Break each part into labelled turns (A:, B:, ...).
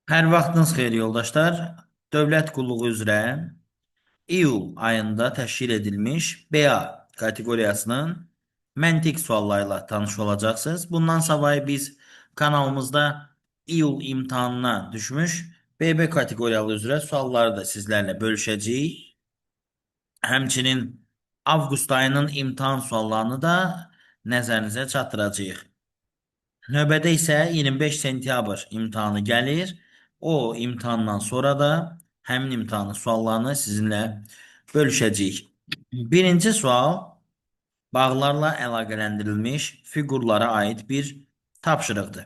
A: Hər vaxtınız xeyir yoldaşlar. Dövlət qulluğu üzrə iyul ayında təşkil edilmiş BA kateqoriyasının məntiq suallarıyla tanış olacaqsınız. Bundan savayı biz kanalımızda iyul imtahanına düşmüş BB kateqoriyalı üzrə sualları da sizlərlə bölüşəcəyik. Həmçinin avqust ayının imtahan suallarını da nəzərinizə çatdıracağıq. Növbədə isə 25 sentyabr imtahanı gəlir. O imtahandan sonra da həmin imtahanın suallarını sizinlə bölüşəcəyik. Birinci sual bağlarla əlaqələndirilmiş fiqurlara aid bir tapşırıqdır.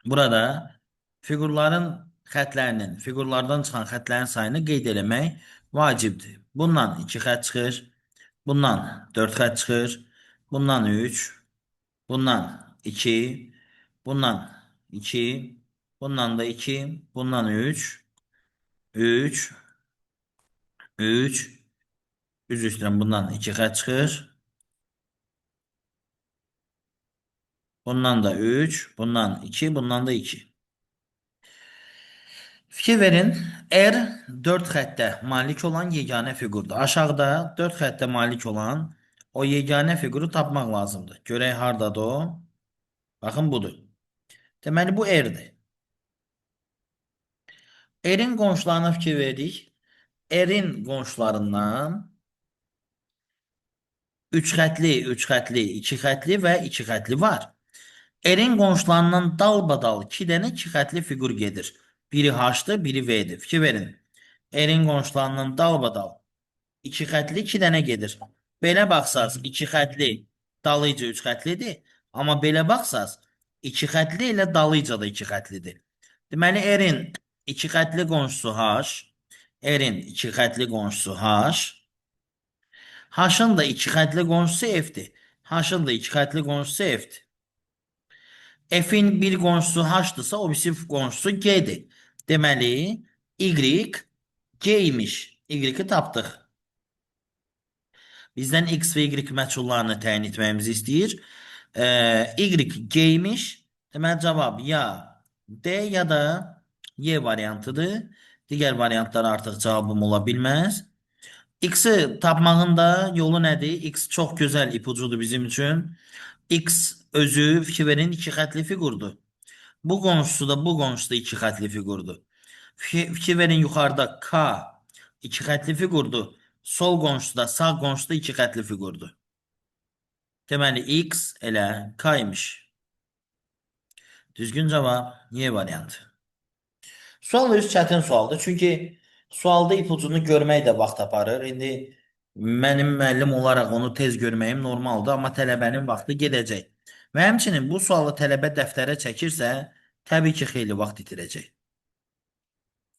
A: Burada fiqurlardan çıxan xətlərin sayını qeyd eləmək vacibdir. Bundan 2 xət çıxır, bundan 4 xət çıxır, bundan 3, bundan 2, bundan 2, bundan da 2, bundan 3, 3, 3, üzr istəyirəm, bundan 2 xət çıxır, bundan da 3, bundan 2, bundan da 2. Fikir verin, R 4 xəttə malik olan yeganə fiqurdur. Aşağıda 4 xəttə malik olan o yeganə fiquru tapmaq lazımdır. Görək hardadır o? Baxın budur. Deməli bu R'dir. R'in qonşularına fikir verdik. R'in qonşularından 3 xətli, 3 xətli, 2 xətli və 2 xətli var. R'in qonşularından dalbadal 2 dənə 2 xətli fiqur gedir. Biri H'dır, biri V'dir. Fikir verin. R'in qonşularından dalbadal 2 xətli 2 dənə gedir. Belə baxsaz 2 xətli dalıca 3 xətlidir. Amma belə baxsaz 2 xətli ilə dalıca da 2 xətlidir. Deməli R'in 2 xətli qonşusu H, R'in 2 xətli qonşusu H, H-ın da 2 xətli qonşusu F-dir. H-ın da 2 xətli qonşusu F-dir. F'in bir qonşusu H-dırsa, o birisi qonşusu G-dir. Deməli, Y G imiş. Y-i tapdıq. Bizdən X və Y məchullarını təyin etməyimizi istəyir. Y G imiş. Deməli, cavab ya D ya da Y variantıdır. Digər variantlar artıq cavabım ola bilməz. X'i tapmağın da yolu nədir? X çox gözəl ipucudur bizim üçün. X özü fikir verin 2 xətli fiqurdur. Bu qonşusu da bu qonşusu da 2 xətli fiqurdur. Fikir verin yuxarıda K 2 xətli fiqurdur. Sol qonşusu da sağ qonşusu da 2 xətli fiqurdur. Deməli X elə K imiş. Düzgün cavab Y variantı. Sual öz çətin sualdır. Çünki sualda ipucunu görmək də vaxt aparır. İndi mənim müəllim olaraq onu tez görməyim normaldır, amma tələbənin vaxtı gedəcək. Və həmçinin bu sualı tələbə dəftərə çəkirsə, təbii ki, xeyli vaxt itirəcək.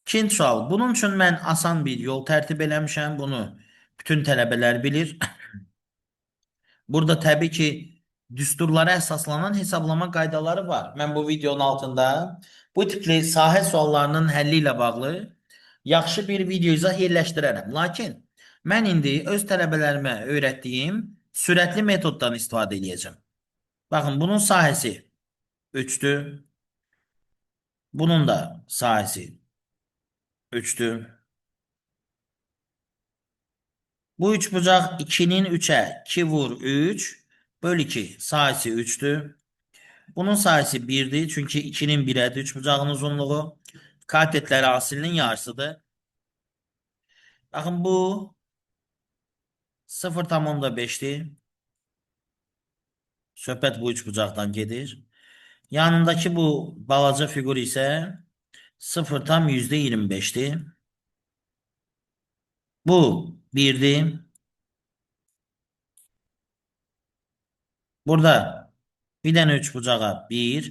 A: İkinci sual. Bunun üçün mən asan bir yol tərtib eləmişəm. Bunu bütün tələbələr bilir. Burada təbii ki, düsturlara əsaslanan hesablama qaydaları var. Mən bu videonun altında bu tipli sahə suallarının həlli ilə bağlı yaxşı bir video izah yerləşdirərəm. Lakin mən indi öz tələbələrimə öyrətdiyim sürətli metoddan istifadə edəcəm. Baxın, bunun sahəsi 3'dür. Bunun da sahəsi 3'dür. Bu üçbucaq 2'nin 3'ə 2 vur 3 böl 2 sahəsi 3'dür. Bunun sayısı 1'dir. Çünki 2'nin 1'ədir üçbucağın uzunluğu. Katetləri hasilinin yarısıdır. Baxın bu 0,5'dir. Söhbət bu üçbucaqdan gedir. Yanındakı bu balaca fiqur isə 0,25'dir. Bu 1'dir. Burada bir dənə üçbucağa 1,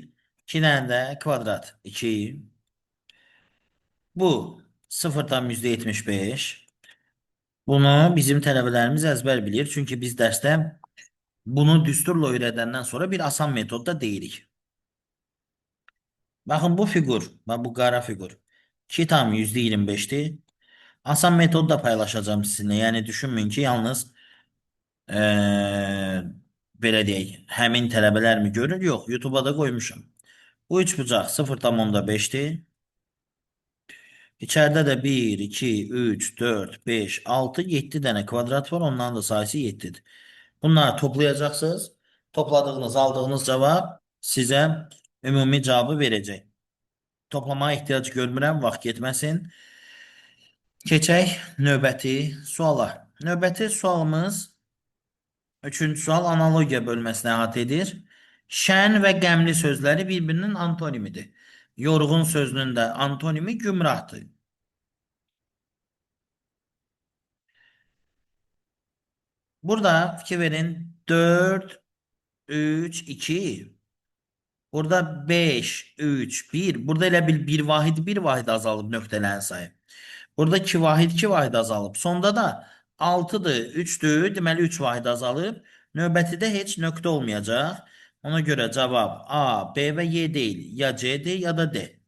A: 2 dənə də kvadrat 2. Bu 0,75. Bunu bizim tələbələrimiz əzbər bilir. Çünki biz dərsdə bunu düsturla öyrədəndən sonra bir asan metodda deyirik. Baxın bu fiqur, bu qara fiqur 2,25'dir. Asan metodda paylaşacağım sizinlə. Yəni düşünməyin ki, yalnız belə deyək, həmin tələbələr mi görür? Yox, YouTube'a da qoymuşam. Bu üçbucaq 0,5'dir. İçeride de bir, 2, 3, 4, 5, 6, 7 tane kvadrat var. Onların da sayısı 7'dir. Bunları toplayacaksınız. Topladığınız, aldığınız cevap size ümumi cevabı verecek. Toplamaya ihtiyac görmürəm, vaxt getməsin. Keçək növbəti suala. Növbəti sualımız üçüncü sual analogiya bölməsini əhatə edir. Şən və qəmli sözləri bir-birinin antonimidir. Yorğun sözünün də antonimi gümrahdır. Burada fikir verin. 4, 3, 2. Burada 5, 3, 1. Burada elə bil bir vahid azalıb nöqtələrin sayı. Burada 2 vahid 2 vahid azalıb. Sonda da 6'dır, 3'dür. Deməli 3 vahid azalıb. Növbətidə heç nöqtə olmayacaq. Ona görə cavab A, B və Y deyil. Ya C'dir ya da D.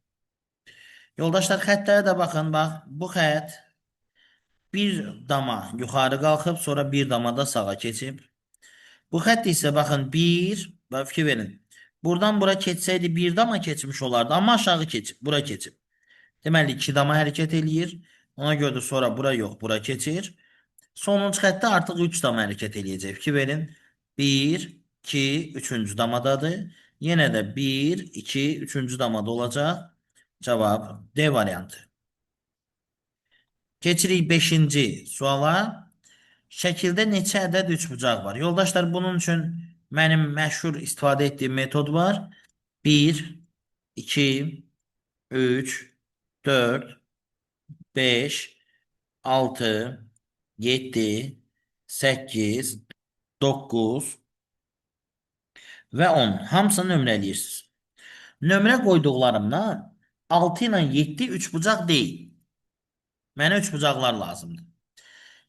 A: Yoldaşlar xəttlərə də baxın. Bax, bu xətt bir dama yuxarı qalxıb, sonra bir dama da sağa keçib. Bu xətt isə baxın bir, bax fikir verin. Buradan bura keçsəydi bir dama keçmiş olardı, amma aşağı keçib, bura keçib. Deməli 2 dama hərəkət eləyir. Ona görə də sonra bura yox, bura keçir. Sonuncu xəttdə artıq 3 dama hərəkət eləyəcək. Fikir verin. 1, 2, 3-cü damadadır. Yenə də 1, 2, 3-cü damada olacaq. Cavab D variantı. Keçirik 5-ci suala. Şəkildə neçə ədəd üçbucaq var? Yoldaşlar, bunun üçün mənim məşhur istifadə etdiyim metod var. 1, 2, 3, 4, 5, 6, 7, 8, 9 və 10. Hamısını nömrələyirsiniz. Nömrə qoyduqlarımdan 6 ilə 7 üçbucaq deyil. Mənə üçbucaqlar lazımdır.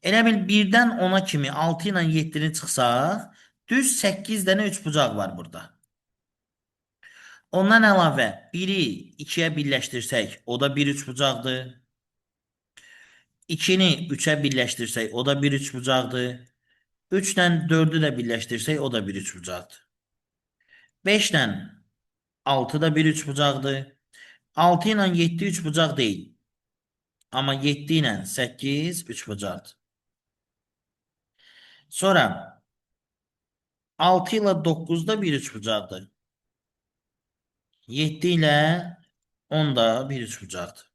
A: Elə bil 1-dən 10-a kimi 6 ilə 7-ni çıxsaq, düz 8 dənə üçbucaq var burada. Ondan əlavə 1-i 2-yə birləşdirsək, o da bir üçbucaqdır. 2-ni 3-ə birləşdirsək, o da bir üçbucaqdır. 3-lə 4-ü də birləşdirsək, o da bir üçbucaqdır. 5-lə 6 da bir üçbucaqdır. 6 ilə 7 üçbucaq deyil. Amma 7 ilə 8 üçbucaqdır. Sonra 6 ilə 9 da bir üçbucaqdır. 7 ilə 10 da bir üçbucaqdır.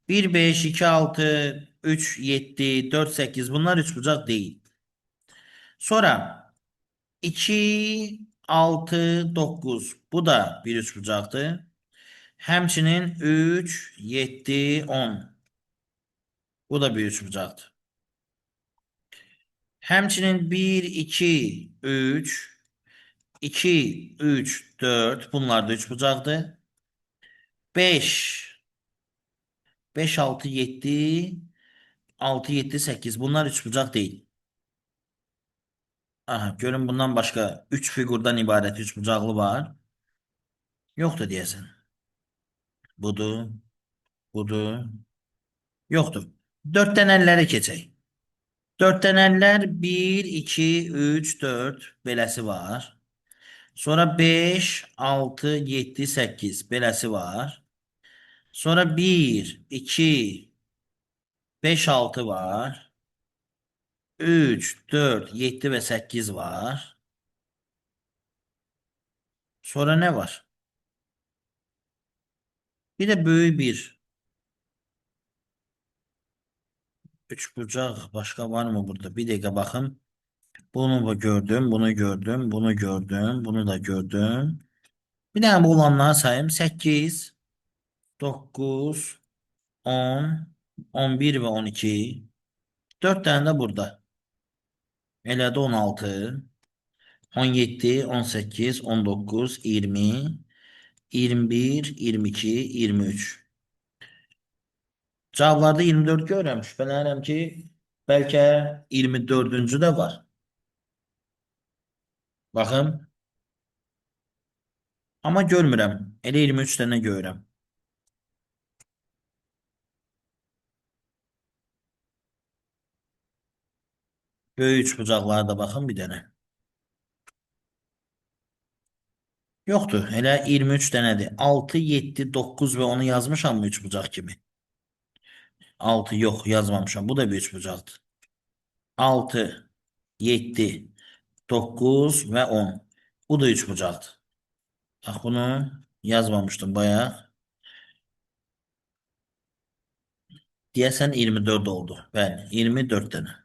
A: 1, 5, 2, 6, 3, 7, 4, 8 bunlar üçbucaq değil. Sonra 2, 6, 9 bu da bir üçbucaqdır. Həmçinin 3, 7, 10 bu da bir üçbucaqdır. Həmçinin 1, 2, 3, 2, 3, 4 bunlar da üçbucaqdır. 5, 5, 6, 7, 6, 7, 8 bunlar üçbucaq değil. Aha, görün bundan başka 3 figurdan ibaret 3 bucaqlı var. Yoxdur deyəsən. Budur, budur. Yoxdur. 4 dənəlləri keçək. 4 dənəllər 1, 2, 3, 4 beləsi var. Sonra 5, 6, 7, 8 beləsi var. Sonra 1, 2, 5, 6 var. 3, 4, 7 və 8 var. Sonra nə var? Bir də böyük bir üçbucaq başka var mı burada? Bir dakika bakın. Bunu da gördüm, bunu gördüm, bunu gördüm, bunu da gördüm. Bir daha bu olanları sayayım. 8, 9, 10, 11 ve 12. 4 tane de burada. Elədi 16, 17, 18, 19, 20, 21, 22, 23. Cavablarda 24 görürəm. Şübhələnirəm ki, bəlkə 24-cü də var. Baxın. Amma görmürəm. Elə 23 dənə görürəm. Böyük üçbucaqlara da baxın bir dənə. Yoxdur. Elə 23 dənədir. 6, 7, 9 və onu yazmışam mı üçbucaq kimi? 6 yok yazmamışam. Bu da bir üçbucaqdır. 6, 7, 9 ve 10. Bu da üçbucaqdır. Bak bunu yazmamıştım bayağı. Deyəsən 24 oldu. Bəli, 24 dənə.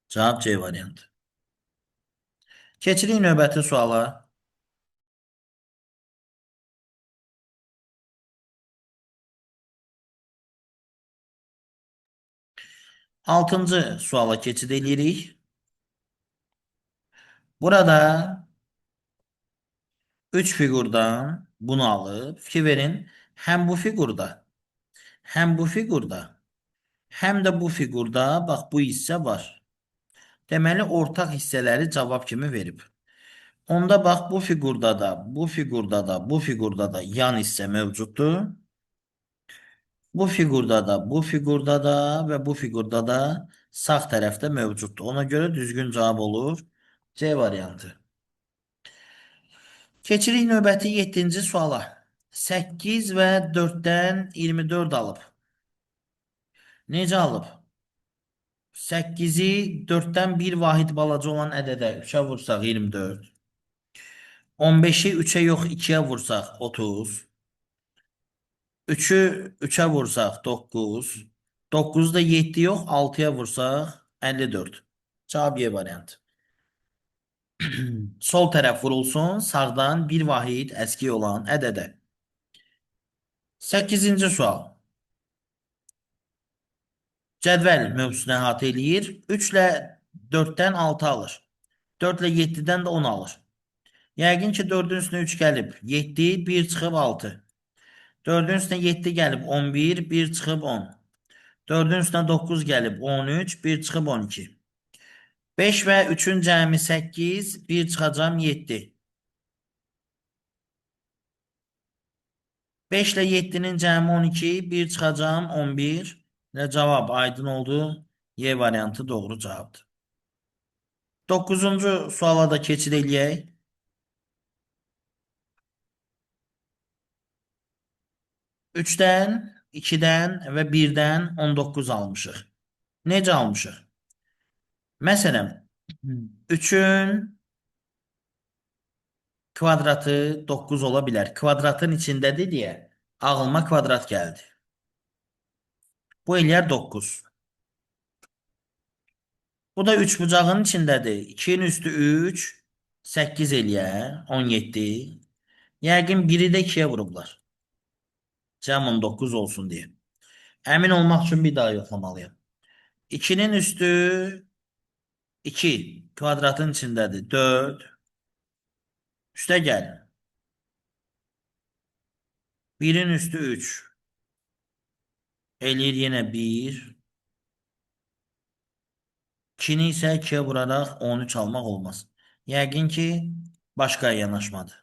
A: Cavab C variantı. Keçirik növbəti suala. 6-cı suala keçid edirik. Burada 3 figurdan bunu alıb fikir verin. Həm bu figurda, həm bu figurda, həm də bu figurda bax bu hissə var. Deməli ortaq hissələri cavab kimi verib. Onda bax bu figurda da, bu figurda da, bu figurda da yan hissə mövcuddur. Bu figurda da, bu figurda da və bu figurda da sağ tərəfdə mövcuddur. Ona görə düzgün cavab olur C variantı. Keçirik növbəti 7-ci suala. 8 və 4-dən 24 alıb. Necə alıb? 8-i 4-dən bir vahid balaca olan ədədə 3-ə vursaq 24. 15-i 3-ə yox 2-yə vursaq 30. 3-ü 3-ə vursaq 9. 9-u da 7 yox 6-ya vursaq 54. Cavab Y variantı. Sol tərəf vurulsun, sağdan bir vahid əski olan ədədə. 8-ci sual. Cədvəl mövzusunu əhatə eləyir. 3 ilə 4-dən 6 alır. 4 ilə 7-dən də 10 alır. Yəqin ki 4-ün üstünə 3 gəlib 7, 1 çıxıb 6. 4-ün üstünə 7 gəlib 11, 1 çıxıb 10. 4-ün üstünə 9 gəlib 13, 1 çıxıb 12. 5 və 3-ün cəmi 8, 1 çıxacam 7. 5 ilə 7-nin cəmi 12, 1 çıxacam 11. Və cavab aydın oldu. Y variantı doğru cavabdır. 9-cu suala da keçid eləyək. 3-dən, 2-dən və 1-dən 19 almışıq. Necə almışıq? Məsələn, 3-ün kvadratı 9 ola bilər. Kvadratın içindədir deyə ağlıma kvadrat gəldi. Bu eləyər 9. Bu da 3 bucağın içindədir. 2-nin üstü 3, 8 eləyər, 17. Yəqin biri də 2-yə vurublar. Cəm 19 olsun deyə. Əmin olmaq üçün bir daha yoxlamalıyam. 2-nin üstü 2 kvadratın içindədir. 4. Üstə gəl. 1-in üstü 3. Eləyir yenə 1. 2-ni isə 2-yə vuraraq 13 almaq olmaz. Yəqin ki, başqa yanaşmadır.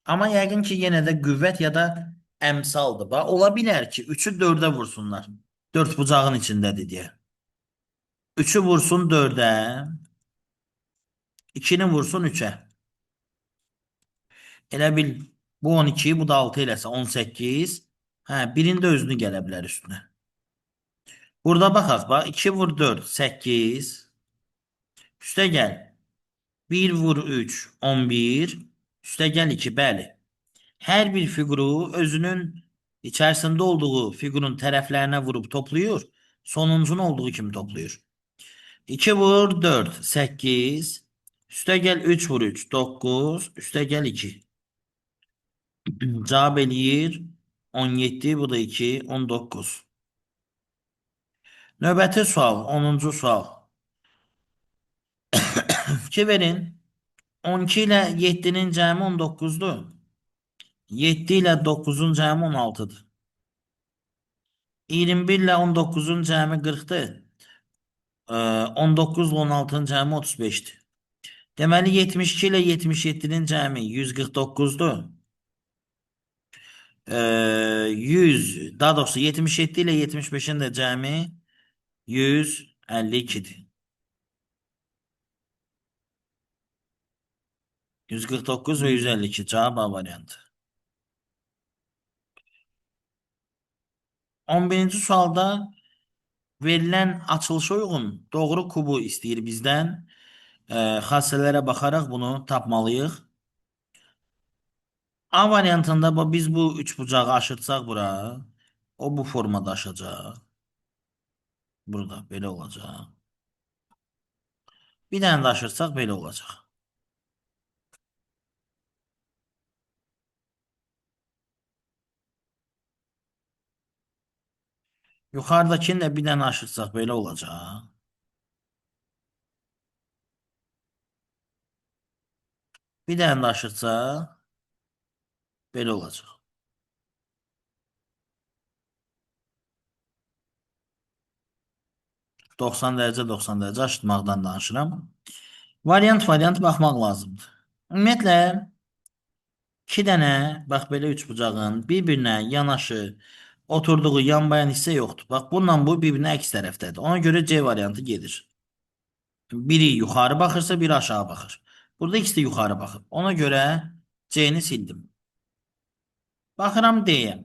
A: Amma yəqin ki, yenə də qüvvət ya da əmsaldır. Ola bilər ki, 3-ü 4-ə vursunlar. 4 bucağın içindədir deyə. 3-ü vursun 4-ə. 2-ni vursun 3-ə. Elə bil bu 12, bu da 6 eləsə 18. Hə, birində özünü gələ bilər üstünə. Burada baxaq, bax 2 vur 4, 8. Üstə gəl. 1 vur 3, 11. Üstə gəl 2, bəli. Hər bir fiquru özünün içərisində olduğu fiqurun tərəflərinə vurub toplayır. Sonuncunu olduğu kimi toplayır. 2 vur 4, 8. Üstə gəl 3 vur 3, 9. Üstə gəl 2. Cavab eləyir 17, bu da 2, 19. Növbəti sual, 10-cu sual. Fikir verin. 12 ilə 7-nin cəmi 19-dur. 7 ilə 9-un cəmi 16-dır. 21 ilə 19-un cəmi 40-dır. 19 ilə 16-nın cəmi 35-dir. Deməli 72 ilə 77-nin cəmi 149-dur. 100, daha doğrusu 77 ilə 75-in də cəmi 152-dir. 149 və 152 cavab A variantı. 11-ci sualda verilən açılışa uyğun doğru kubu istəyir bizdən. Xassələrə baxaraq bunu tapmalıyıq. A variantında biz bu üçbucağı aşırtsaq bura, o bu formada aşacaq. Burada belə olacaq. Bir dənə də aşırsaq belə olacaq. Yuxarıdakini də bir dənə aşırsaq belə olacaq. Bir dənə də aşırsaq belə olacaq. 90 dərəcə 90 dərəcə aşıtmaqdan danışıram. Variant baxmaq lazımdır. Ümumiyyətlə 2 dənə bax belə üçbucağın bir-birinə yanaşı oturduğu yanbayan hissə yoxdur. Bax bununla bu bir-birinə əks tərəfdədir. Ona görə C variantı gedir. Biri yuxarı baxırsa biri aşağı baxır. Burada ikisi də yuxarı baxır. Ona görə C-ni sildim. Baxıram D-yə.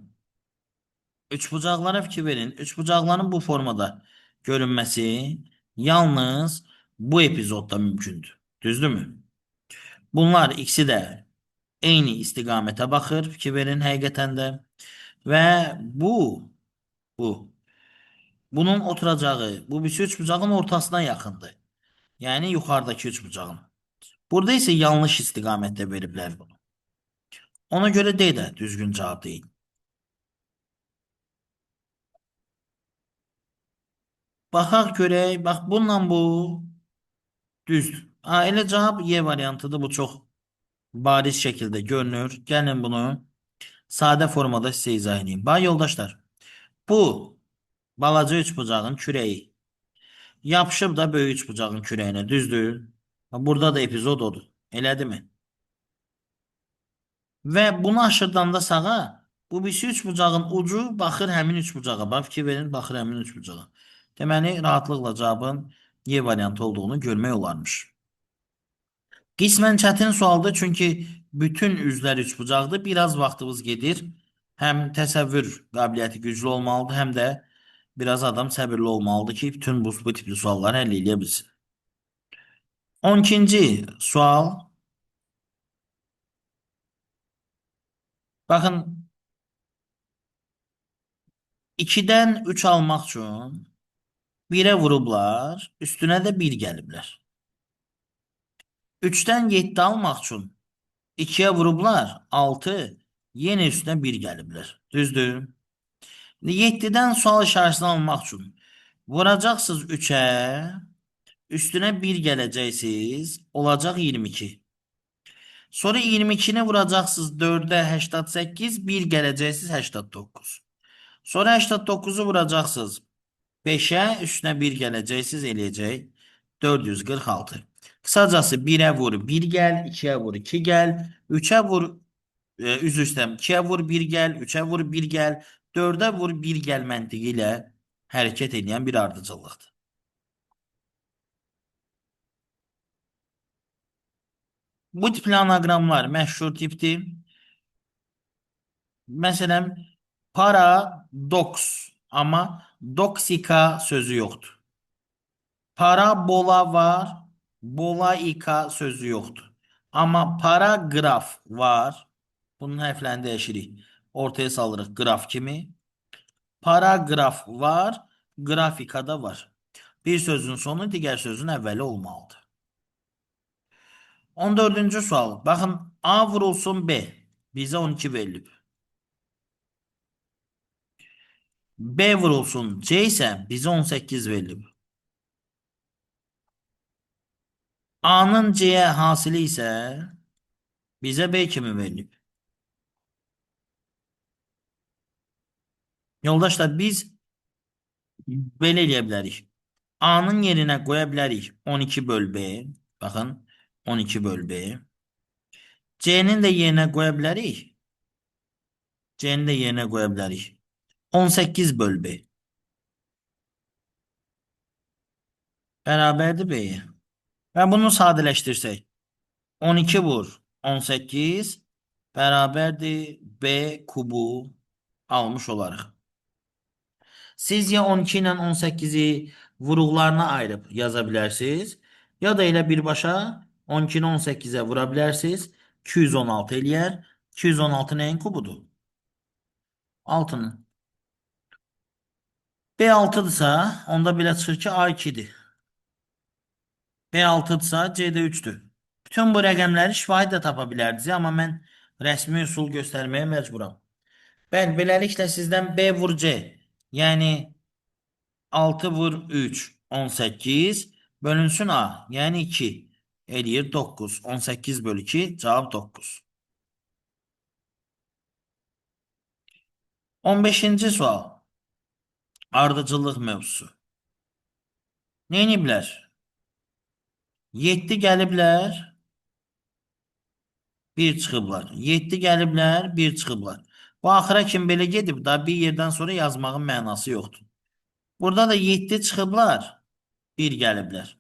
A: Üçbucaqlara fikir verin. Üçbucaqların bu formada görünməsi yalnız bu epizodda mümkündür. Düzdürmü? Bunlar ikisi də eyni istiqamətə baxır. Fikir verin həqiqətən də. Və bu bunun oturacağı bu birisi üçbucağın ortasına yaxındır. Yəni yuxarıdakı üçbucağın. Burada isə yanlış istiqamətdə veriblər bunu. Ona görə D də düzgün cavab deyil. Baxaq görək. Bax bununla bu düzdür. Elə cavab Y variantıdır. Bu çox bariz şəkildə görünür. Gəlin bunu sadə formada sizə izah edeyim. Bax yoldaşlar, bu balaca üçbucağın kürəyi yapışıb da böyük üçbucağın kürəyinə, düzdür? Burada da epizod odur. Elədimi? Və bunu aşırdanda sağa bu birisi üçbucağın ucu baxır həmin üçbucağa. Bax fikir verin, baxır həmin üçbucağa. Deməli rahatlıqla cavabın Y variantı olduğunu görmək olarmış. Qismən çətin sualdır, çünki bütün üzlər üçbucaqdır. Biraz vaxtımız gedir. Həm təsəvvür qabiliyyəti güclü olmalıdır, həm də biraz adam səbirli olmalıdır ki, bütün bu tipli sualları həll edə bilsin. 12-ci sual. Baxın, 2-dən 3 almaq üçün 1-ə vurublar, üstünə də 1 gəliblər. 3-dən 7 almaq üçün 2-yə vurublar, 6, yenə üstünə 1 gəliblər. Düzdür? 7-dən sual işarəsini almaq üçün vuracaqsınız 3-ə, üstünə 1 gələcəksiniz, olacaq 22. Sonra 22-ni vuracaqsınız 4-ə, 88, 1 gələcəksiniz 89. Sonra 89-u vuracaqsınız 5-ə, üstünə 1 gələcəksiniz, eləyəcək 446. Qısacası 1-ə vur 1 gəl, 2-ə vur 2 gəl, 3-ə vur, üzr istəyirəm, 2-ə vur 1 gəl, 3-ə vur 1 gəl, 4-ə vur 1 gəl məntiqi ilə hərəkət edən bir ardıcıllıqdır. Bu tipli anaqramlar məşhur tipdir. Məsələn, paradoks, amma doksika sözü yoxdur. Parabola var, bolaika sözü yoxdur. Amma paraqraf var. Bunun hərflərini dəyişirik. Ortaya salırıq qraf kimi. Paraqraf var, qrafikada var. Bir sözün sonu digər sözün əvvəli olmalıdır. 14-cü sual. Baxın, A vurulsun B. Bizə 12 verilib. B vurulsun C isə bizə 18 verilib. A-nın C-yə hasili isə bizə B kimi verilib. Yoldaşlar, biz belə eləyə bilərik. A-nın yerinə qoya bilərik 12 böl B. Baxın, 12 böl B. C-nin də yerinə qoya bilərik. C-nin də yerinə qoya bilərik 18 böl B. Bərabərdir B-yə. Və bunu sadələşdirsək. 12 vur 18 bərabərdir B kubu almış olarıq. Siz ya 12 ilə 18'i vuruqlarına ayırıb yaza bilərsiniz, ya da elə birbaşa 12'ni 18'e vura bilərsiniz. 216 eləyər. 216 nəyin kubudur? 6'nın. B6'dırsa onda belə çıxır ki A2'dir. B6'dırsa C'də 3'dür. Bütün bu rəqəmləri şifahi də tapa bilərdiniz, amma mən rəsmi üsul göstərməyə məcburam. Bəli, beləliklə sizdən B vur C, yəni 6 vur 3, 18 bölünsün A, yəni 2 eləyir 9. 18 bölü 2 cavab 9. 15-ci sual. Ardıcıllıq mövzusu. Neyiniblər? 7 gəliblər, 1 çıxıblar. 7 gəliblər, 1 çıxıblar. Bu axıra kim belə gedib, da bir yerdən sonra yazmağın mənası yoxdur. Burada da 7 çıxıblar, 1 gəliblər.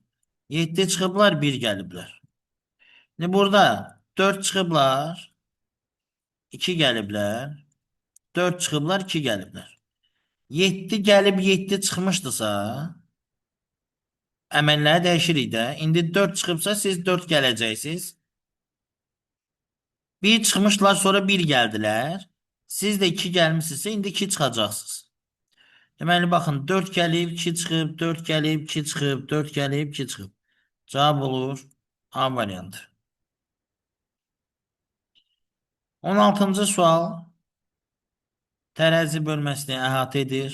A: 7 çıxıblar, 1 gəliblər. İndi burada 4 çıxıblar, 2 gəliblər. 4 çıxıblar, 2 gəliblər. 7 gəlib 7 çıxmışdısa, əməlləri dəyişirik də. İndi 4 çıxıbsa siz 4 gələcəksiniz. 1 çıxmışlar, sonra 1 gəldilər. Siz də 2 gəlmişsinizsə, indi 2 çıxacaqsınız. Deməli, baxın, 4 gəlib, 2 çıxıb, 4 gəlib, 2 çıxıb, 4 gəlib, 2 çıxıb. Cavab olur A variantı. 16-cı sual tərəzi bölməsini əhatə edir.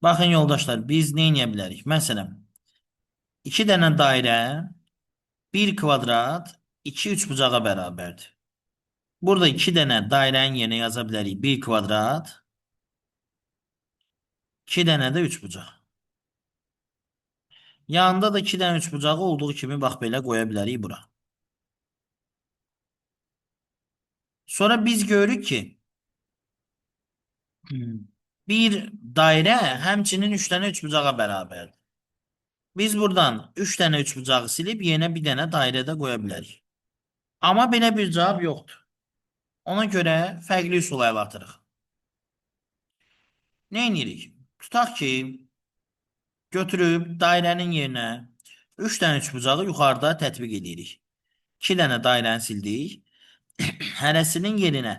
A: Baxın yoldaşlar, biz nə edə bilərik? Məsələn, 2 dənə dairə, 1 kvadrat, 2 üçbucağa bərabərdir. Burada 2 dənə dairənin yerinə yaza bilərik. 1 kvadrat, 2 dənə də üçbucaq. Yanında da 2 dənə üçbucağı olduğu kimi bax belə qoya bilərik bura. Sonra biz görürük ki, bir dairə həmçinin 3 dənə üçbucağa bərabərdir. Biz buradan 3 dənə üçbucağı silib yenə bir dənə dairədə qoya bilərik. Amma belə bir cavab yoxdur. Ona görə fərqli üsula əl atırıq. Nə edirik? Tutaq ki, götürüb dairənin yerinə 3 dənə üçbucağı yuxarıda tətbiq edirik. 2 dənə dairəni sildik. Hərəsinin yerinə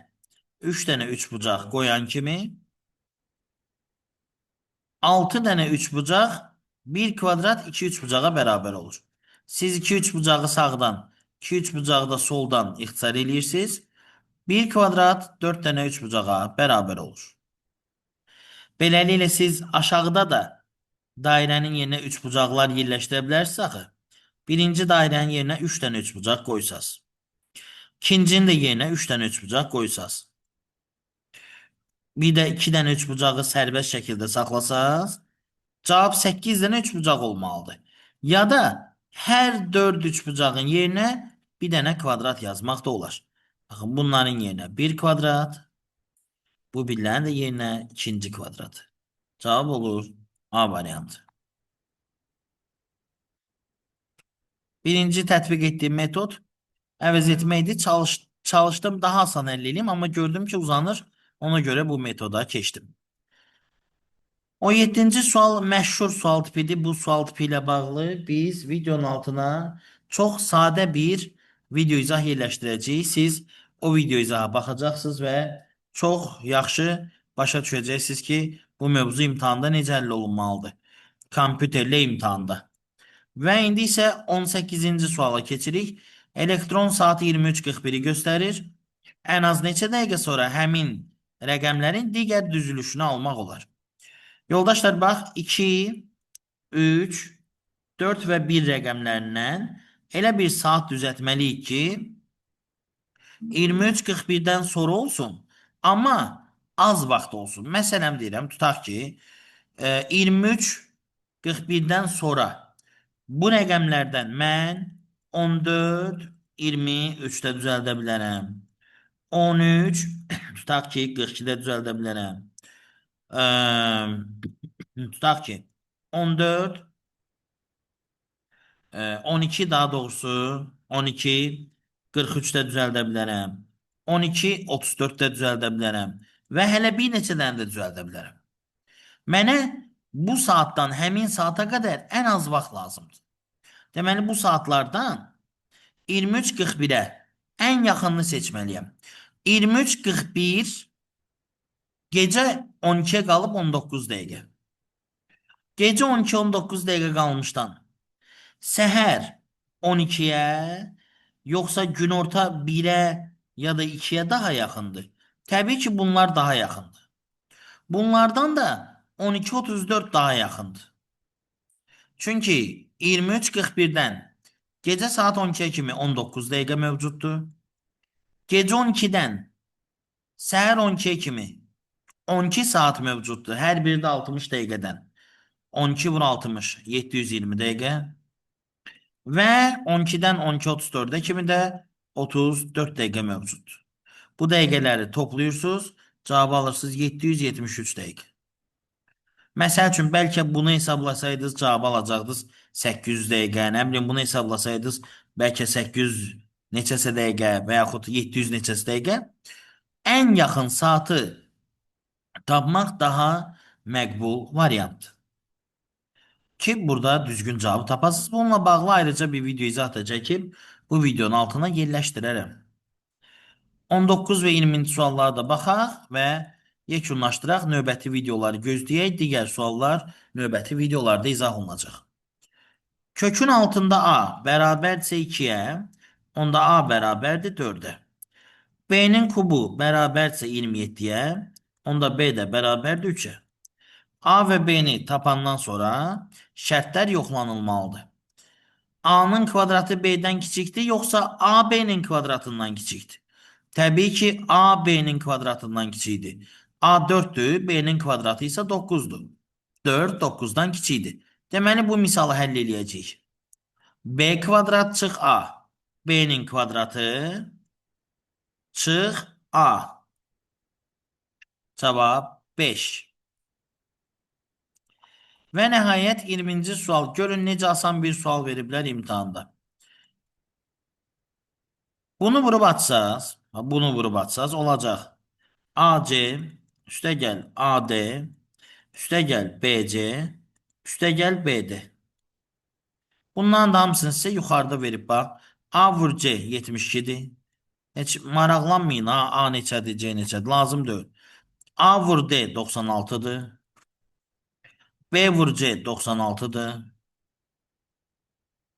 A: 3 dənə üçbucaq qoyan kimi 6 dənə üçbucaq 1 kvadrat 2 üçbucağa bərabər olur. Siz 2 üçbucağı sağdan, 2 üçbucağı da soldan ixtisar edirsiniz. 1 kvadrat 4 dənə üçbucağa bərabər olur. Beləliklə siz aşağıda da dairənin yerinə üçbucaqlar yerləşdirə bilərsiniz axı. Birinci dairənin yerinə 3 dənə üçbucaq qoysaz. İkincinin də yerinə 3 dənə üçbucaq qoysaz. Bir də 2 dənə üçbucağı sərbəst şəkildə saxlasaz, cavab 8 dənə üçbucaq olmalıdır. Ya da hər 4 üçbucağın yerinə bir dənə kvadrat yazmaq da olar. Baxın, bunların yerinə 1 kvadrat, bu birlərin də yerinə ikinci kvadrat. Cavab olur A variantı. Birinci tətbiq etdiyim metod əvəz etməkdir. Çalışdım daha asan əldə edeyim, amma gördüm ki uzanır. Ona görə bu metoda keçdim. 17-ci sual məşhur sual tipidir. Bu sual tipi ilə bağlı biz videonun altına çox sadə bir video izah yerləşdirəcəyik. Siz o video izaha baxacaqsınız və çox yaxşı başa düşəcəksiniz ki, bu mövzu imtahanda necə həll olunmalıdır. Kompüterlə imtahanda. Və indi isə 18-ci suala keçirik. Elektron saat 23:41-i göstərir. Ən az neçə dəqiqə sonra həmin rəqəmlərin digər düzülüşünü almaq olar. Yoldaşlar bax 2, 3, 4 və 1 rəqəmlərindən elə bir saat düzəltməliyik ki 23:41-dən sonra olsun, amma az vaxt olsun. Məsələn deyirəm, tutaq ki 23:41-dən sonra bu rəqəmlərdən mən 14, 23-də düzəldə bilərəm. 13, tutaq ki 42-də düzəldə bilərəm. Tutaq ki 14, 12 daha doğrusu 12, 43-də düzəldə bilərəm. 12, 34 də düzəldə bilərəm. Və hələ bir neçə dənə də düzəldə bilərəm. Mənə bu saatdan həmin saata qədər ən az vaxt lazımdır. Deməli, bu saatlardan 23:41-ə ən yaxınını seçməliyəm. 23:41 gecə 12-yə qalıb 19 dəqiqə. Gecə 12-19 dəqiqə qalmışdan səhər 12-yə yoxsa günorta 1-ə ya da 2-yə daha yaxındır. Təbii ki, bunlar daha yaxındır. Bunlardan da 12:34 daha yaxındır. Çünki 23:41-dən gecə saat 12-yə kimi 19 dəqiqə mövcuddur. Gecə 12-dən səhər 12-yə kimi 12 saat mövcuddur. Hər biri də 60 dəqiqədən. 12 vur 60, 720 dəqiqə. Və 12-dən 12:34-ə kimi də 34 dəqiqə mövcuddur. Bu dəqiqələri toplayırsınız, cavab alırsınız 773 dəqiqə. Məsəl üçün, bəlkə bunu hesablasaydınız, cavab alacaqdınız 800 dəqiqə. Nə bilim, bunu hesablasaydınız, bəlkə 800 neçəsə dəqiqə və yaxud 700 neçəsə dəqiqə. Ən yaxın saatı tapmaq daha məqbul variantdır. Ki burada düzgün cevabı tapasınız. Bununla bağlı ayrıca bir video izah da çəkib bu videonun altına yerləşdirərəm. 19 və 20-ci suallara da baxaq və yekunlaşdıraq. Növbəti videoları gözləyək. Digər suallar növbəti videolarda izah olunacaq. Kökün altında A bərabərdirsə 2-yə, onda A bərabərdir 4-ə. B'nin kubu bərabərdirsə 27-yə, onda B də bərabərdir 3-ə. A və B-ni tapandan sonra şərtlər yoxlanılmalıdır. A-nın kvadratı B-dən kiçikdir, yoxsa A B-nin kvadratından kiçikdir? Təbii ki, A B-nin kvadratından kiçikdir. A 4-dür, B-nin kvadratı isə 9-dur. 4 9-dan kiçikdir. Deməli, bu misalı həll eləyəcəyik. B kvadrat çıx A. B-nin kvadratı çıx A. Cavab 5. Və nəhayət 20-ci sual. Görün necə asan bir sual veriblər imtahanda. Bunu vurup atsaz, olacaq. AC üstə gəl AD üstə gəl BC üstə gəl BD. Bunların da hamısını sizə yuxarıda verib bax. A vur C 72-dir. Heç maraqlanmayın ha, A neçədir, C neçədir, lazım deyil. A vur D 96-dır. B vur C 96-dır.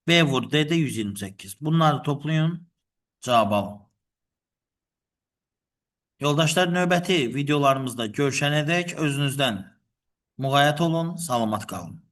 A: B vur D de 128. Bunları toplayın. Cavab alın. Yoldaşlar, növbəti videolarımızda görüşənədək özünüzdən müğayət olun, salamat qalın.